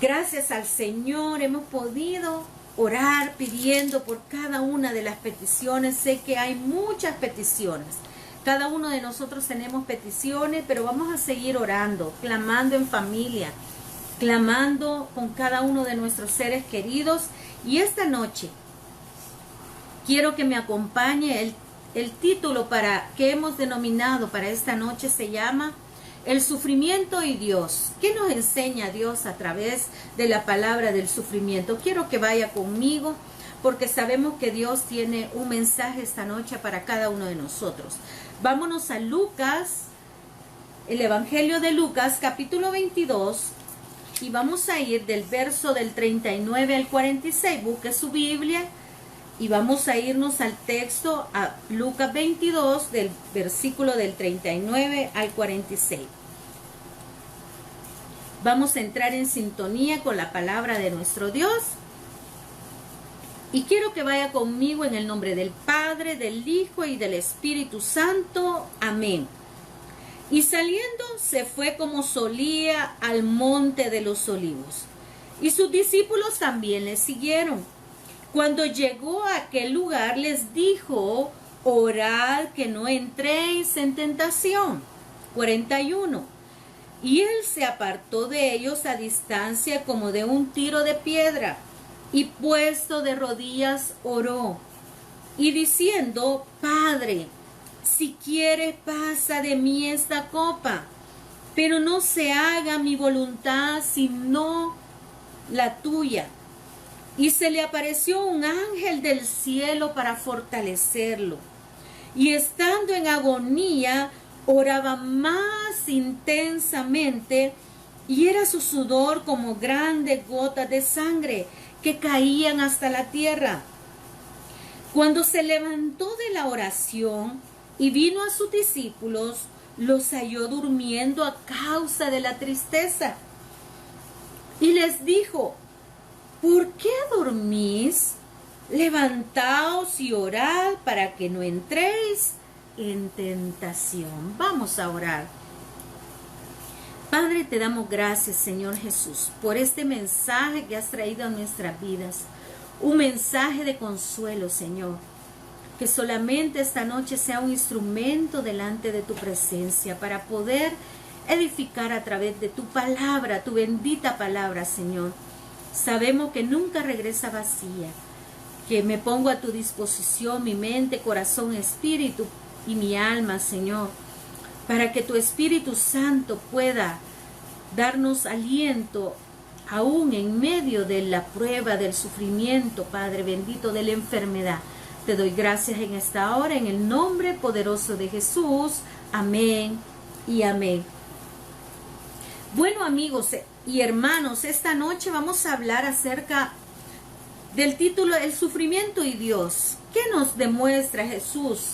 Gracias al Señor hemos podido orar pidiendo por cada una de las peticiones. Sé que hay muchas peticiones. Cada uno de nosotros tenemos peticiones, pero vamos a seguir orando, clamando en familia, clamando con cada uno de nuestros seres queridos. Y esta noche quiero que me acompañe el título que hemos denominado para esta noche se llama El sufrimiento y Dios. ¿Qué nos enseña Dios a través de la palabra del sufrimiento? Quiero que vaya conmigo porque sabemos que Dios tiene un mensaje esta noche para cada uno de nosotros. Vámonos a Lucas, el Evangelio de Lucas, capítulo 22, y vamos a ir del verso del 39 al 46. Busque su Biblia y vamos a irnos al texto a Lucas 22, del versículo del 39 al 46. Vamos a entrar en sintonía con la palabra de nuestro Dios. Y quiero que vaya conmigo en el nombre del Padre, del Hijo y del Espíritu Santo. Amén. Y saliendo se fue como solía al monte de los olivos. Y sus discípulos también le siguieron. Cuando llegó a aquel lugar les dijo, orad que no entréis en tentación. 41. Y él se apartó de ellos a distancia como de un tiro de piedra, y puesto de rodillas oró, y diciendo, Padre, si quieres pasa de mí esta copa, pero no se haga mi voluntad sino la tuya. Y se le apareció un ángel del cielo para fortalecerlo. Y estando en agonía, oraba más intensamente, y era su sudor como grandes gotas de sangre que caían hasta la tierra. Cuando se levantó de la oración y vino a sus discípulos, los halló durmiendo a causa de la tristeza. Y les dijo, ¿por qué dormís? Levantaos y orad para que no entréis en tentación. Vamos a orar. Padre, te damos gracias, Señor Jesús, por este mensaje que has traído a nuestras vidas. Un mensaje de consuelo, Señor. Que solamente esta noche sea un instrumento delante de tu presencia para poder edificar a través de tu palabra, tu bendita palabra, Señor. Sabemos que nunca regresa vacía, que me pongo a tu disposición mi mente, corazón, espíritu y mi alma, Señor, para que tu Espíritu Santo pueda darnos aliento aún en medio de la prueba, del sufrimiento, Padre bendito, de la enfermedad. Te doy gracias en esta hora, en el nombre poderoso de Jesús. Amén y amén. Bueno, amigos y hermanos, esta noche vamos a hablar acerca del título El sufrimiento y Dios. ¿Qué nos demuestra Jesús?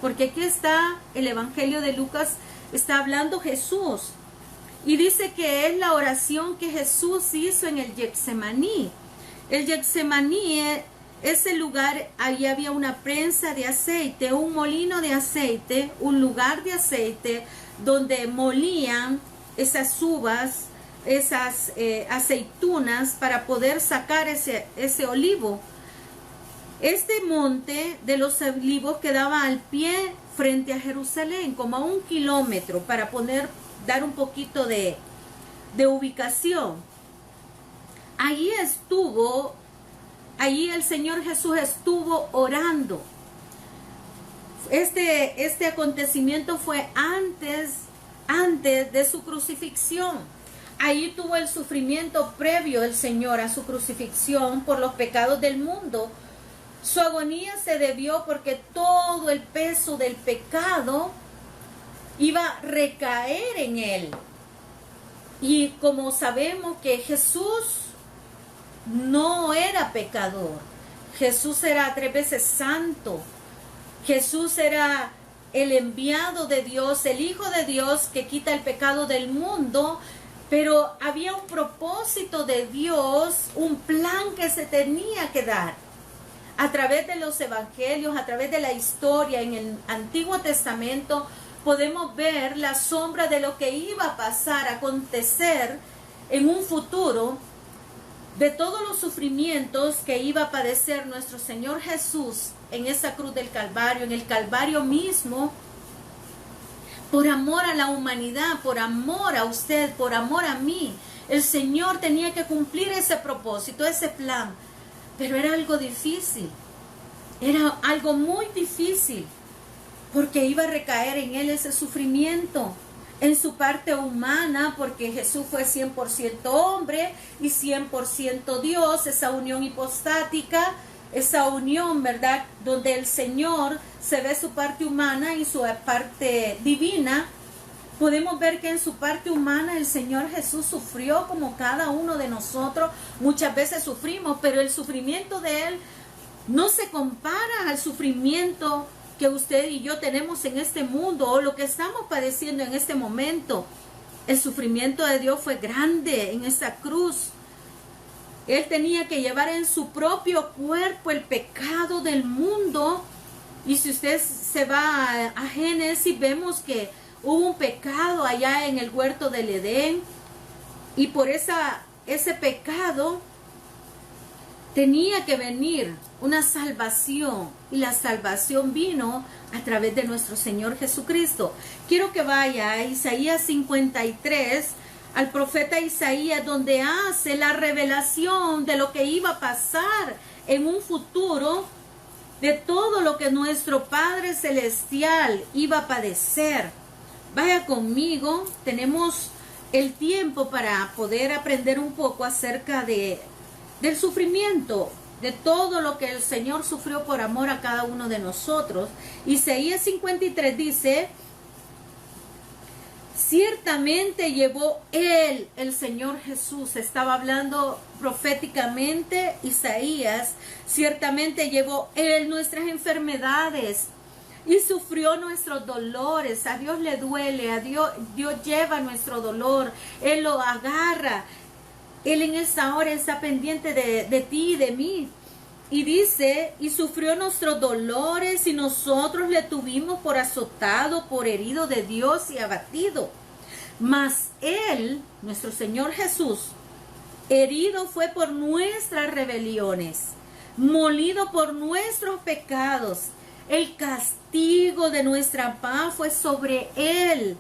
Porque aquí está el Evangelio de Lucas, está hablando Jesús. Y dice que es la oración que Jesús hizo en el Getsemaní. El Getsemaní es el lugar, ahí había una prensa de aceite, un molino de aceite, un lugar de aceite donde molían esas uvas, esas aceitunas para poder sacar ese olivo. Este monte de los olivos quedaba al pie frente a Jerusalén, como a 1 kilómetro, para dar un poquito de ubicación. Allí el Señor Jesús estuvo orando. Este acontecimiento fue antes de su crucifixión. Allí tuvo el sufrimiento previo el Señor a su crucifixión por los pecados del mundo. Su agonía se debió porque todo el peso del pecado iba a recaer en él. Y como sabemos que Jesús no era pecador, Jesús era 3 veces santo, Jesús era el enviado de Dios, el Hijo de Dios que quita el pecado del mundo, pero había un propósito de Dios, un plan que se tenía que dar. A través de los evangelios, a través de la historia en el Antiguo Testamento, podemos ver la sombra de lo que iba a pasar, a acontecer en un futuro de todos los sufrimientos que iba a padecer nuestro Señor Jesús en esa cruz del Calvario, en el Calvario mismo, por amor a la humanidad, por amor a usted, por amor a mí. El Señor tenía que cumplir ese propósito, ese plan, pero era algo difícil, era algo muy difícil, porque iba a recaer en Él ese sufrimiento, en su parte humana, porque Jesús fue 100% hombre y 100% Dios, esa unión hipostática, esa unión, ¿verdad?, donde el Señor se ve su parte humana y su parte divina. Podemos ver que en su parte humana el Señor Jesús sufrió como cada uno de nosotros. Muchas veces sufrimos, pero el sufrimiento de Él no se compara al sufrimiento que usted y yo tenemos en este mundo o lo que estamos padeciendo en este momento. El sufrimiento de Dios fue grande en esa cruz. Él tenía que llevar en su propio cuerpo el pecado del mundo. Y si usted se va a Génesis, vemos que hubo un pecado allá en el huerto del Edén. Y por ese pecado tenía que venir una salvación. Y la salvación vino a través de nuestro Señor Jesucristo. Quiero que vaya a Isaías 53, al profeta Isaías, donde hace la revelación de lo que iba a pasar en un futuro, de todo lo que nuestro Padre Celestial iba a padecer. Vaya conmigo, tenemos el tiempo para poder aprender un poco acerca del sufrimiento, de todo lo que el Señor sufrió por amor a cada uno de nosotros. Isaías 53 dice: ciertamente llevó Él, el Señor Jesús, estaba hablando proféticamente Isaías, ciertamente llevó Él nuestras enfermedades y sufrió nuestros dolores. A Dios le duele, a Dios lleva nuestro dolor, Él lo agarra. Él en esta hora está pendiente de ti y de mí. Y dice, y sufrió nuestros dolores y nosotros le tuvimos por azotado, por herido de Dios y abatido. Mas Él, nuestro Señor Jesús, herido fue por nuestras rebeliones, molido por nuestros pecados. El castigo de nuestra paz fue sobre Él.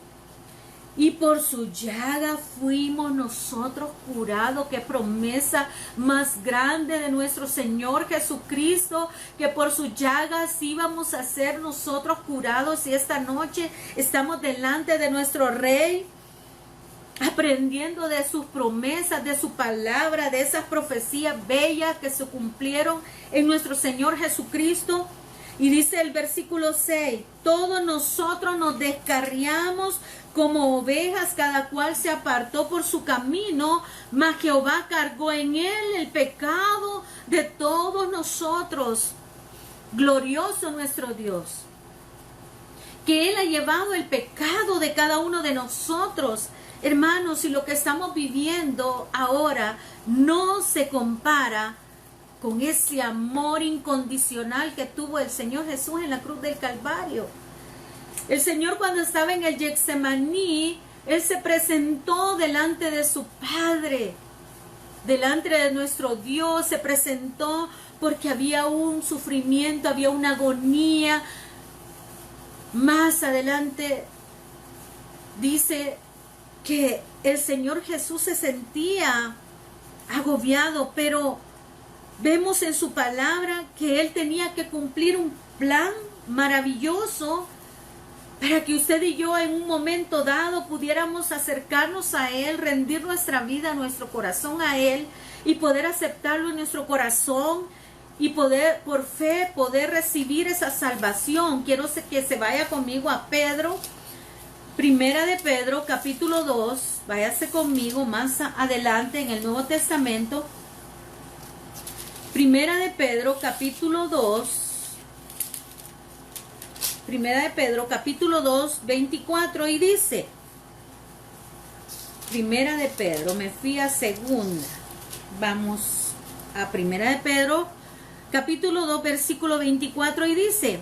Y por su llaga fuimos nosotros curados. Qué promesa más grande de nuestro Señor Jesucristo, que por sus llagas íbamos a ser nosotros curados. Y esta noche estamos delante de nuestro Rey, aprendiendo de sus promesas, de su palabra, de esas profecías bellas que se cumplieron en nuestro Señor Jesucristo. Y dice el versículo 6, todos nosotros nos descarriamos como ovejas, cada cual se apartó por su camino, mas Jehová cargó en él el pecado de todos nosotros. Glorioso nuestro Dios, que Él ha llevado el pecado de cada uno de nosotros. Hermanos, y lo que estamos viviendo ahora no se compara con ese amor incondicional que tuvo el Señor Jesús en la cruz del Calvario. El Señor, cuando estaba en el Getsemaní, Él se presentó delante de su Padre, delante de nuestro Dios, se presentó porque había un sufrimiento, había una agonía. Más adelante dice que el Señor Jesús se sentía agobiado, pero vemos en su palabra que Él tenía que cumplir un plan maravilloso para que usted y yo en un momento dado pudiéramos acercarnos a Él, rendir nuestra vida, nuestro corazón a Él y poder aceptarlo en nuestro corazón y poder, por fe, poder recibir esa salvación. Quiero que se vaya conmigo a Pedro, Primera de Pedro, capítulo 2, váyase conmigo más adelante en el Nuevo Testamento. Primera de Pedro, capítulo 2. Primera de Pedro, capítulo 2, 24, y dice, Primera de Pedro, me fui a segunda. Vamos a Primera de Pedro, capítulo 2, versículo 24, y dice,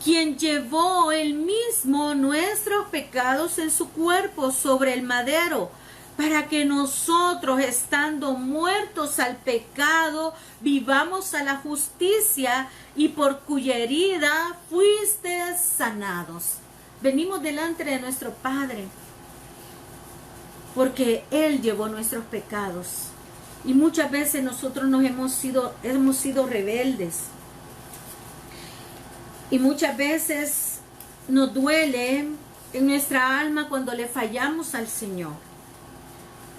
quien llevó él mismo nuestros pecados en su cuerpo sobre el madero, para que nosotros, estando muertos al pecado, vivamos a la justicia, y por cuya herida fuiste sanados. Venimos delante de nuestro Padre, porque Él llevó nuestros pecados. Y muchas veces nosotros hemos sido rebeldes. Y muchas veces nos duele en nuestra alma cuando le fallamos al Señor.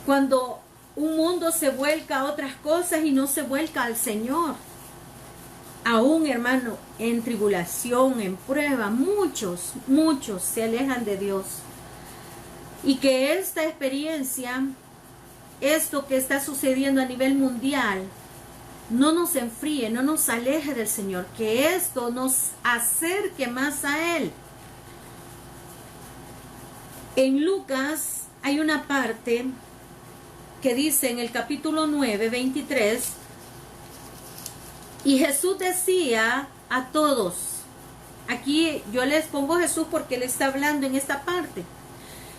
Cuando un mundo se vuelca a otras cosas y no se vuelca al Señor. Aún, hermano, en tribulación, en prueba, muchos se alejan de Dios. Y que esta experiencia, esto que está sucediendo a nivel mundial, no nos enfríe, no nos aleje del Señor, que esto nos acerque más a Él. En Lucas hay una parte que dice en el capítulo 9, 23, y Jesús decía a todos, aquí yo les pongo Jesús porque Él está hablando en esta parte,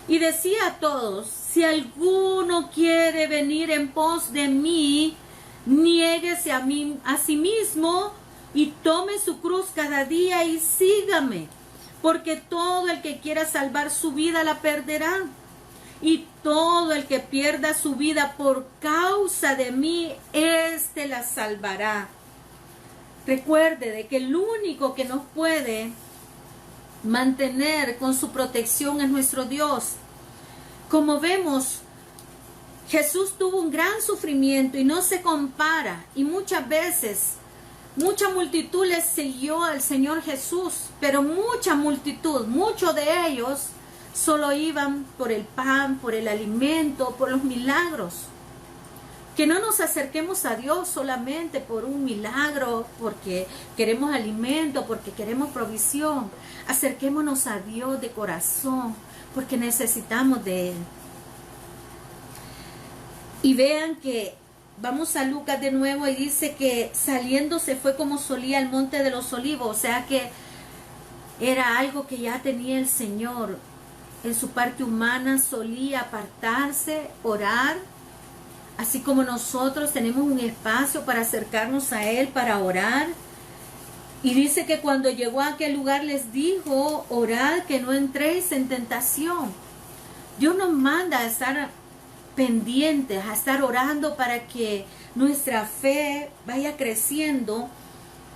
y decía a todos, si alguno quiere venir en pos de mí, niéguese a sí mismo y tome su cruz cada día y sígame, porque todo el que quiera salvar su vida la perderá, y todo el que pierda su vida por causa de mí, éste la salvará. Recuerde de que el único que nos puede mantener con su protección es nuestro Dios. Como vemos, Jesús tuvo un gran sufrimiento y no se compara, y muchas veces mucha multitud le siguió al Señor Jesús, pero mucha multitud, muchos de ellos solo iban por el pan, por el alimento, por los milagros. Que no nos acerquemos a Dios solamente por un milagro, porque queremos alimento, porque queremos provisión. Acerquémonos a Dios de corazón, porque necesitamos de Él. Y vean que vamos a Lucas de nuevo y dice que saliendo se fue como solía al monte de los olivos. O sea que era algo que ya tenía el Señor. En su parte humana solía apartarse, orar. Así como nosotros tenemos un espacio para acercarnos a Él, para orar. Y dice que cuando llegó a aquel lugar les dijo, orad que no entréis en tentación. Dios nos manda a estar pendientes, a estar orando para que nuestra fe vaya creciendo.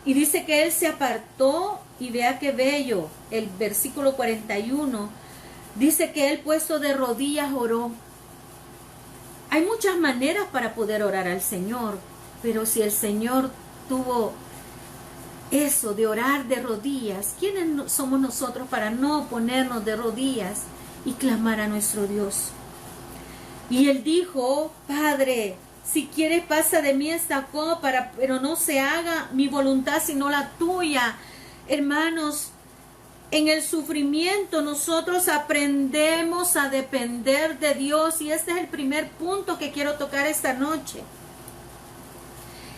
Y dice que Él se apartó, y vea qué bello, el versículo 41, dice que Él puesto de rodillas oró. Hay muchas maneras para poder orar al Señor, pero si el Señor tuvo eso de orar de rodillas, ¿quiénes somos nosotros para no ponernos de rodillas y clamar a nuestro Dios? Y Él dijo, Padre, si quieres pasa de mí esta copa, pero no se haga mi voluntad sino la tuya. Hermanos, en el sufrimiento nosotros aprendemos a depender de Dios, y este es el primer punto que quiero tocar esta noche.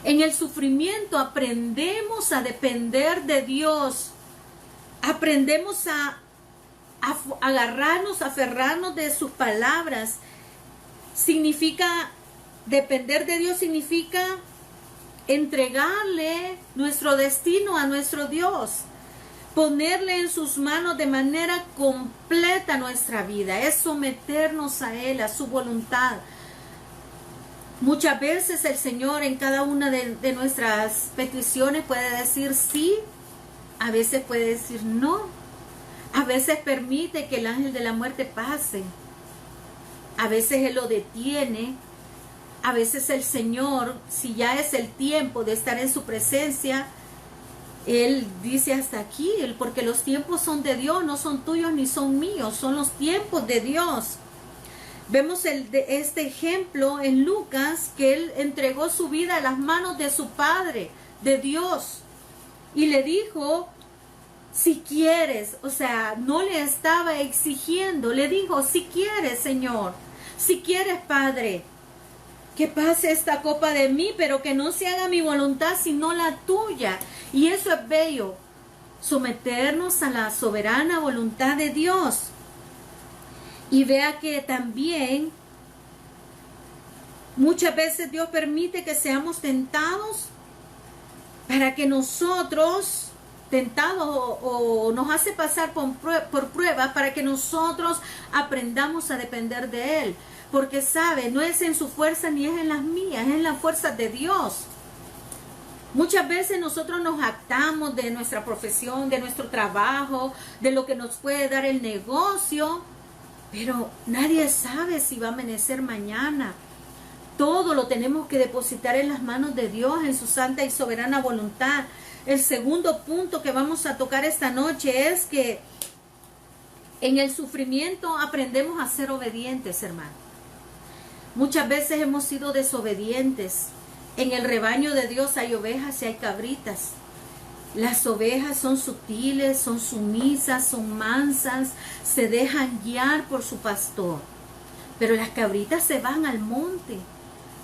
En el sufrimiento aprendemos a depender de Dios, aprendemos a agarrarnos, a aferrarnos de sus palabras. Significa depender de Dios, significa entregarle nuestro destino a nuestro Dios. Ponerle en sus manos de manera completa nuestra vida, es someternos a Él, a su voluntad. Muchas veces el Señor en cada una de nuestras peticiones puede decir sí, a veces puede decir no, a veces permite que el ángel de la muerte pase, a veces Él lo detiene, a veces el Señor, si ya es el tiempo de estar en su presencia, Él dice hasta aquí, porque los tiempos son de Dios, no son tuyos ni son míos, son los tiempos de Dios. Vemos este ejemplo en Lucas, que Él entregó su vida a las manos de su Padre, de Dios, y le dijo, si quieres, o sea, no le estaba exigiendo, le dijo, si quieres, Señor, si quieres, Padre, que pase esta copa de mí, pero que no se haga mi voluntad sino la tuya. Y eso es bello, someternos a la soberana voluntad de Dios. Y vea que también Muchas veces Dios permite que seamos tentados para que nosotros, tentados o nos hace pasar por pruebas, para que nosotros aprendamos a depender de Él. Porque sabe, no es en su fuerza ni es en las mías, es en las fuerzas de Dios. Muchas veces nosotros nos jactamos de nuestra profesión, de nuestro trabajo, de lo que nos puede dar el negocio, pero nadie sabe si va a amanecer mañana. Todo lo tenemos que depositar en las manos de Dios, en su santa y soberana voluntad. El segundo punto que vamos a tocar esta noche es que en el sufrimiento aprendemos a ser obedientes, hermano. Muchas veces hemos sido desobedientes. En el rebaño de Dios hay ovejas y hay cabritas. Las ovejas son sutiles, son sumisas, son mansas, se dejan guiar por su pastor. Pero las cabritas se van al monte.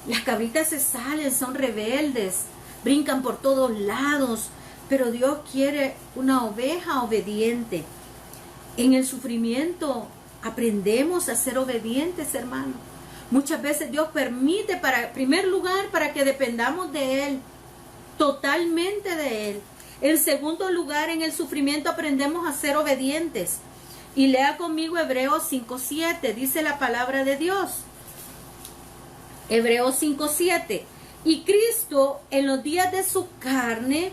Las cabritas se salen, son rebeldes, brincan por todos lados. Pero Dios quiere una oveja obediente. En el sufrimiento aprendemos a ser obedientes, hermano. Muchas veces Dios permite, en primer lugar, para que dependamos de Él, totalmente de Él. En segundo lugar, en el sufrimiento aprendemos a ser obedientes. Y lea conmigo Hebreos 5:7, dice la palabra de Dios. Hebreos 5:7. Y Cristo, en los días de su carne,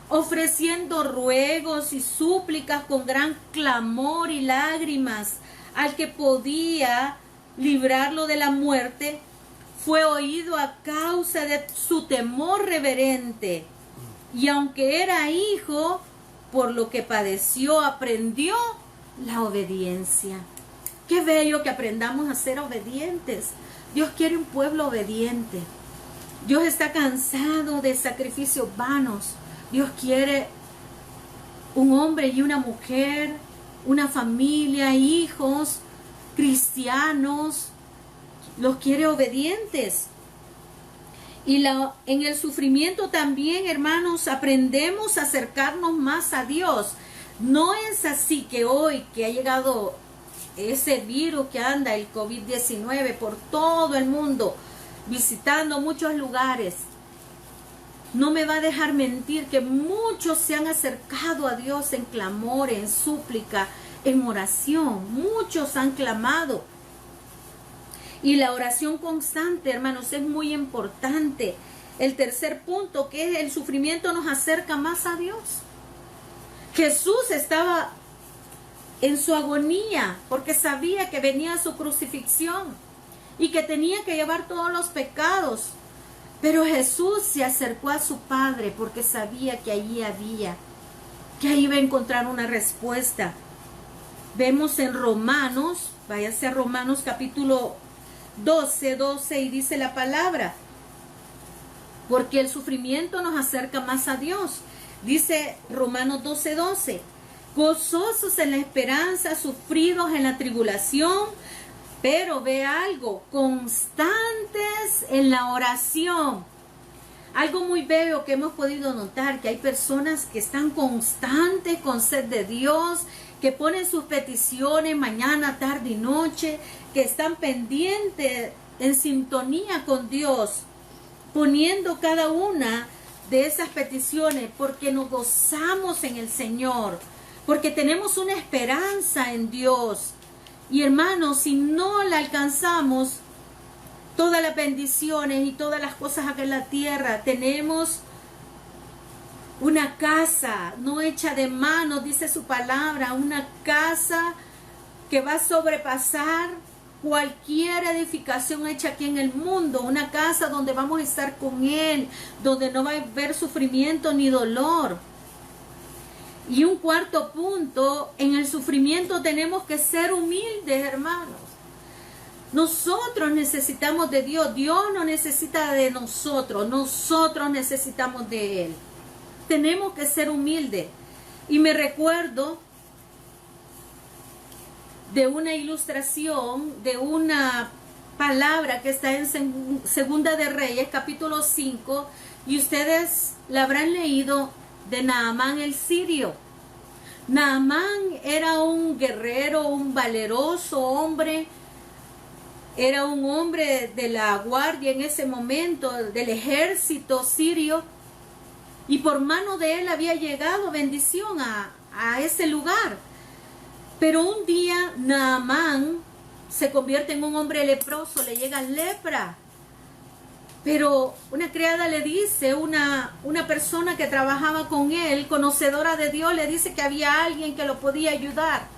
ofreciendo ruegos y súplicas con gran clamor y lágrimas al que podía librarlo de la muerte, fue oído a causa de su temor reverente. Y aunque era hijo, por lo que padeció, aprendió la obediencia. Qué bello que aprendamos a ser obedientes. Dios quiere un pueblo obediente. Dios está cansado de sacrificios vanos. Dios quiere un hombre y una mujer, una familia, hijos, cristianos. Los quiere obedientes. Y en el sufrimiento también, hermanos, aprendemos a acercarnos más a Dios. No es así que hoy que ha llegado ese virus que anda, el COVID-19, por todo el mundo, visitando muchos lugares. No me va a dejar mentir que muchos se han acercado a Dios en clamor, en súplica, en oración. Muchos han clamado. Y la oración constante, hermanos, es muy importante. El tercer punto, que es el sufrimiento, nos acerca más a Dios. Jesús estaba en su agonía porque sabía que venía su crucifixión y que tenía que llevar todos los pecados. Pero Jesús se acercó a su Padre porque sabía que allí que ahí iba a encontrar una respuesta. Vemos en Romanos, váyase a Romanos capítulo 12 y dice la palabra, porque el sufrimiento nos acerca más a Dios. Dice Romanos 12:12, gozosos en la esperanza, sufridos en la tribulación, pero ve algo, constantes en la oración. Algo muy bello que hemos podido notar, que hay personas que están constantes con sed de Dios, que ponen sus peticiones mañana, tarde y noche, que están pendientes, en sintonía con Dios, poniendo cada una de esas peticiones, porque nos gozamos en el Señor, porque tenemos una esperanza en Dios. Y hermanos, si no la alcanzamos, todas las bendiciones y todas las cosas acá en la tierra, tenemos una casa no hecha de manos, dice su palabra, una casa que va a sobrepasar cualquier edificación hecha aquí en el mundo, una casa donde vamos a estar con Él, donde no va a haber sufrimiento ni dolor. Y un cuarto punto, en el sufrimiento tenemos que ser humildes, hermanos. Nosotros necesitamos de Dios, Dios no necesita de nosotros, nosotros necesitamos de Él. Tenemos que ser humildes. Y me recuerdo de una ilustración, de una palabra que está en Segunda de Reyes, capítulo 5, y ustedes la habrán leído, de Naamán el sirio. Naamán era un guerrero, un valeroso hombre. Era un hombre de la guardia en ese momento, del ejército sirio, y por mano de él había llegado bendición a ese lugar. Pero un día Naamán se convierte en un hombre leproso, le llega lepra. Pero una criada le dice, una persona que trabajaba con él, conocedora de Dios, le dice que había alguien que lo podía ayudar.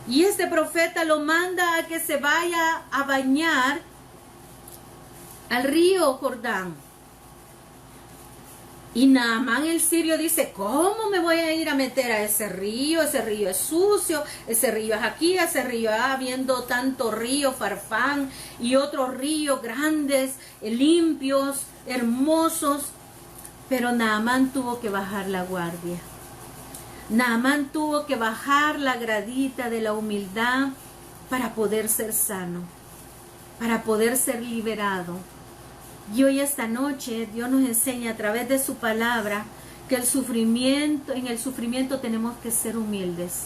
Y este profeta lo manda a que se vaya a bañar al río Jordán. Y Naamán el sirio dice, ¿cómo me voy a ir a meter a ese río? Ese río es sucio, ese río es aquí, ese río allá, viendo tanto río Farfán y otros ríos grandes, limpios, hermosos. Pero Naamán tuvo que bajar la guardia. Naamán tuvo que bajar la gradita de la humildad para poder ser sano, para poder ser liberado. Y hoy esta noche Dios nos enseña a través de su palabra que en el sufrimiento tenemos que ser humildes,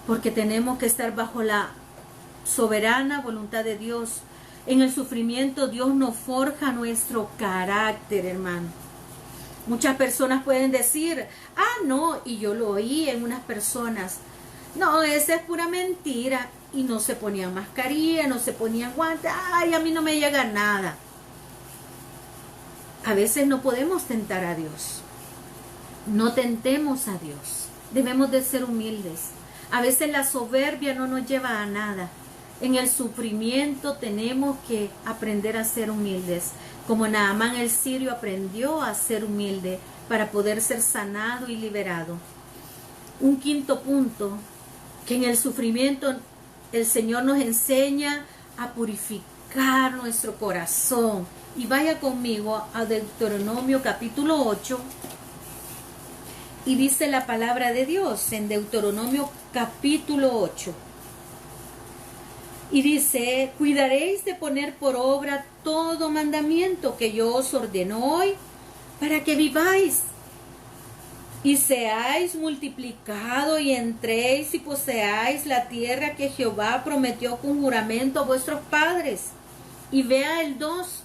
porque tenemos que estar bajo la soberana voluntad de Dios. En el sufrimiento Dios nos forja nuestro carácter, hermano. Muchas personas pueden decir, no, y yo lo oí en unas personas, no, esa es pura mentira, y no se ponían mascarilla, no se ponían guantes, a mí no me llega nada. A veces no podemos tentar a Dios. No tentemos a Dios. Debemos de ser humildes. A veces la soberbia no nos lleva a nada. En el sufrimiento tenemos que aprender a ser humildes. Como Naamán el sirio aprendió a ser humilde para poder ser sanado y liberado. Un quinto punto, que en el sufrimiento el Señor nos enseña a purificar nuestro corazón. Y vaya conmigo a Deuteronomio capítulo 8. Y dice la palabra de Dios en Deuteronomio capítulo 8. Y dice, cuidaréis de poner por obra todo mandamiento que yo os ordeno hoy, para que viváis y seáis multiplicado y entréis y poseáis la tierra que Jehová prometió con juramento a vuestros padres. Y vea el 2.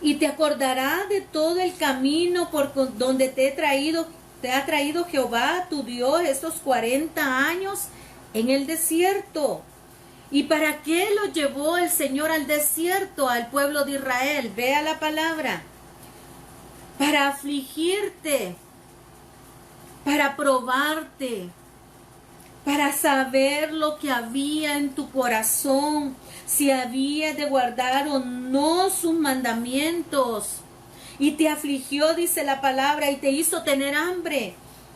Y te acordarás de todo el camino por donde te ha traído Jehová tu Dios estos 40 años en el desierto. ¿Y para qué lo llevó el Señor al desierto al pueblo de Israel? Vea la palabra. Para afligirte, para probarte, para saber lo que había en tu corazón, si había de guardar o no sus mandamientos. Y te afligió, dice la palabra, y te hizo tener hambre,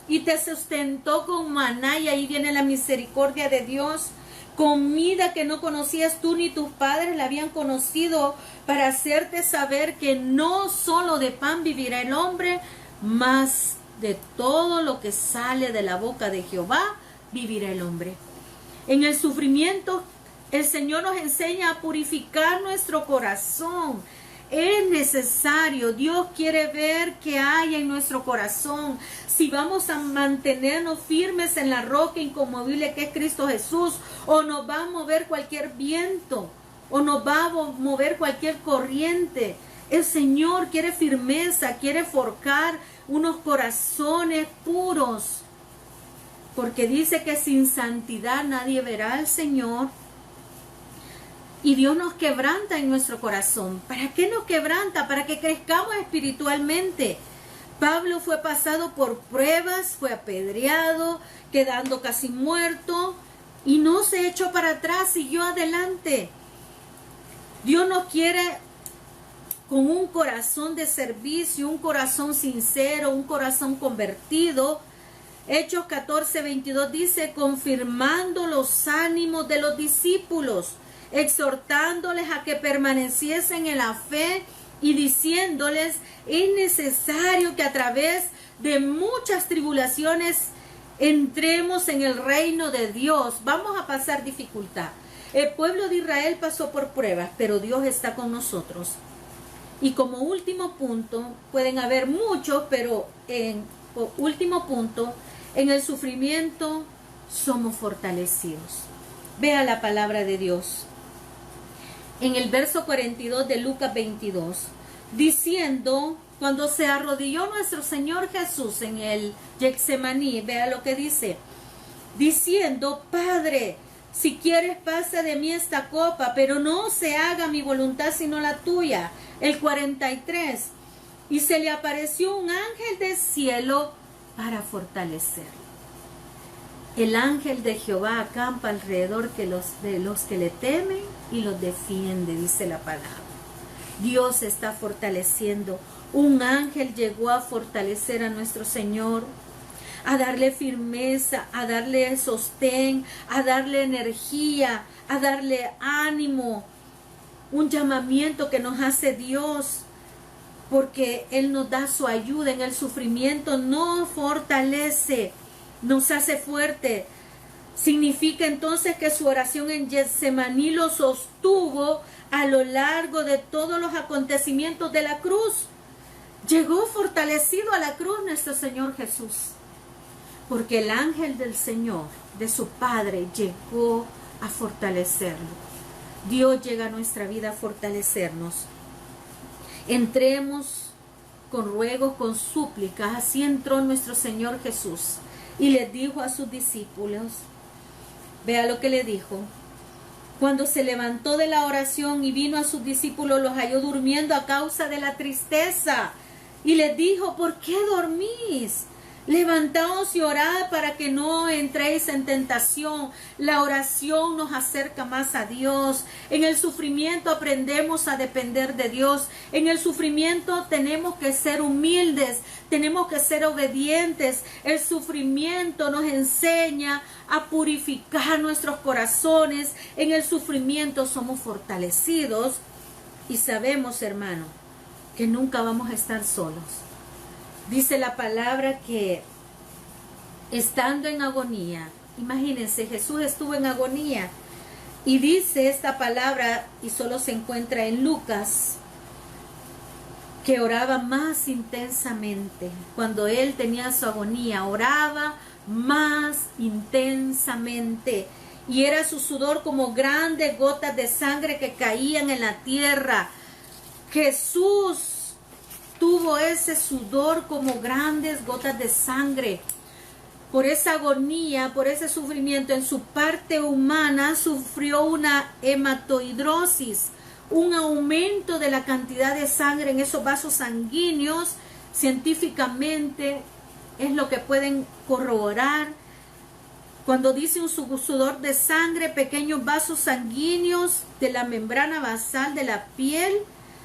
y te sustentó con maná, y ahí viene la misericordia de Dios, comida que no conocías tú ni tus padres la habían conocido, para hacerte saber que no solo de pan vivirá el hombre, mas de todo lo que sale de la boca de Jehová vivirá el hombre. En el sufrimiento el Señor nos enseña a purificar nuestro corazón. Es necesario. Dios quiere ver qué hay en nuestro corazón. Si vamos a mantenernos firmes en la roca inconmovible que es Cristo Jesús, o nos va a mover cualquier viento, o nos va a mover cualquier corriente. El Señor quiere firmeza, quiere forjar unos corazones puros, porque dice que sin santidad nadie verá al Señor. Y Dios nos quebranta en nuestro corazón. ¿Para qué nos quebranta? Para que crezcamos espiritualmente. Pablo fue pasado por pruebas, fue apedreado, quedando casi muerto, y no se echó para atrás, siguió adelante. Dios nos quiere con un corazón de servicio, un corazón sincero, un corazón convertido. Hechos 14:22 dice, confirmando los ánimos de los discípulos, exhortándoles a que permaneciesen en la fe y diciéndoles, es necesario que a través de muchas tribulaciones entremos en el reino de Dios. Vamos a pasar dificultad. El pueblo de Israel pasó por pruebas, pero Dios está con nosotros. Y como último punto, pueden haber muchos, pero último punto, en el sufrimiento somos fortalecidos. Vea la palabra de Dios. En el verso 42 de Lucas 22, diciendo, cuando se arrodilló nuestro Señor Jesús en el Getsemaní, vea lo que dice, diciendo, Padre, si quieres pasa de mí esta copa, pero no se haga mi voluntad sino la tuya. El 43, y se le apareció un ángel del cielo para fortalecerlo. El ángel de Jehová acampa alrededor de los que le temen y los defiende, dice la palabra. Dios está fortaleciendo. Un ángel llegó a fortalecer a nuestro Señor, a darle firmeza, a darle sostén, a darle energía, a darle ánimo. Un llamamiento que nos hace Dios, porque Él nos da su ayuda en el sufrimiento, nos fortalece, nos hace fuerte. Significa entonces que su oración en Getsemaní lo sostuvo a lo largo de todos los acontecimientos de la cruz. Llegó fortalecido a la cruz nuestro Señor Jesús, porque el ángel del Señor, de su Padre, llegó a fortalecerlo. Dios llega a nuestra vida a fortalecernos. Entremos con ruegos, con súplicas. Así entró nuestro Señor Jesús y les dijo a sus discípulos, vea lo que le dijo, cuando se levantó de la oración y vino a sus discípulos, los halló durmiendo a causa de la tristeza, y les dijo, ¿por qué dormís? Levantaos y orad para que no entréis en tentación. La oración nos acerca más a Dios. En el sufrimiento aprendemos a depender de Dios. En el sufrimiento tenemos que ser humildes, tenemos que ser obedientes. El sufrimiento nos enseña a purificar nuestros corazones. En el sufrimiento somos fortalecidos y sabemos, hermano, que nunca vamos a estar solos. Dice la palabra que estando en agonía, imagínense, Jesús estuvo en agonía, y dice esta palabra, y solo se encuentra en Lucas, que oraba más intensamente. Cuando él tenía su agonía, oraba más intensamente, y era su sudor como grandes gotas de sangre que caían en la tierra. Jesús tuvo ese sudor como grandes gotas de sangre. Por esa agonía, por ese sufrimiento en su parte humana, sufrió una hematohidrosis, un aumento de la cantidad de sangre en esos vasos sanguíneos. Científicamente es lo que pueden corroborar. Cuando dice un sudor de sangre, pequeños vasos sanguíneos de la membrana basal de la piel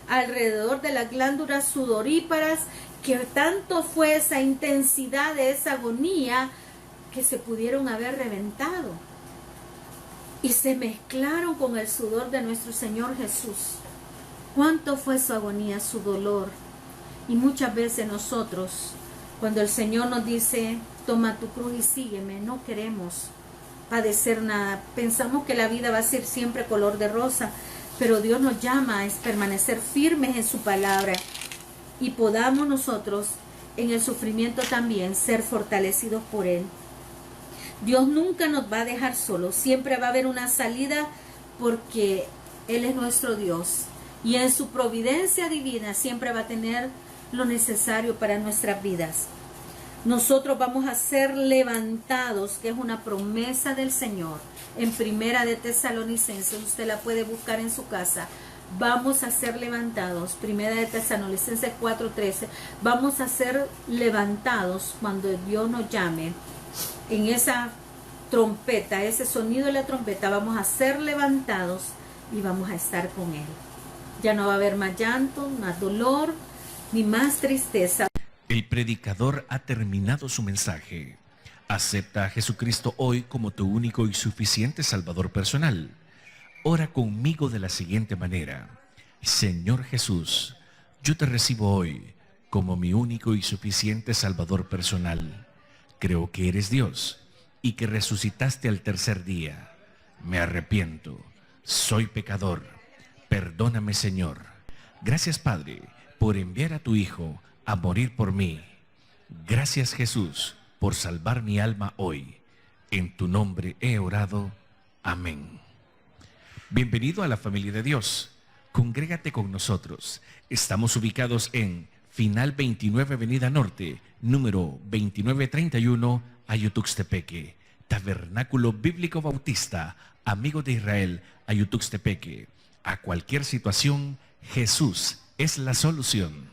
alrededor de las glándulas sudoríparas, que tanto fue esa intensidad de esa agonía que se pudieron haber reventado y se mezclaron con el sudor de nuestro Señor Jesús. ¿Cuánto fue su agonía, su dolor? Y muchas veces nosotros, cuando el Señor nos dice, toma tu cruz y sígueme, no queremos padecer nada. Pensamos que la vida va a ser siempre color de rosa, pero Dios nos llama a permanecer firmes en su palabra y podamos nosotros en el sufrimiento también ser fortalecidos por Él. Dios nunca nos va a dejar solos, siempre va a haber una salida porque Él es nuestro Dios y en su providencia divina siempre va a tener lo necesario para nuestras vidas. Nosotros vamos a ser levantados, que es una promesa del Señor. En Primera de Tesalonicenses, usted la puede buscar en su casa. Vamos a ser levantados. Primera de Tesalonicenses 4:13. Vamos a ser levantados cuando Dios nos llame. En esa trompeta, ese sonido de la trompeta, vamos a ser levantados y vamos a estar con Él. Ya no va a haber más llanto, más dolor, ni más tristeza. El predicador ha terminado su mensaje. Acepta a Jesucristo hoy como tu único y suficiente Salvador personal. Ora conmigo de la siguiente manera. Señor Jesús, yo te recibo hoy como mi único y suficiente Salvador personal. Creo que eres Dios y que resucitaste al tercer día. Me arrepiento. Soy pecador. Perdóname, Señor. Gracias, Padre, por enviar a tu Hijo a morir por mí. Gracias, Jesús, por salvar mi alma hoy. En tu nombre he orado. Amén. Bienvenido a la familia de Dios. Congrégate con nosotros. Estamos ubicados en Final 29 Avenida Norte, número 2931, Ayutuxtepeque. Tabernáculo Bíblico Bautista, Amigo de Israel, Ayutuxtepeque. A cualquier situación, Jesús es la solución.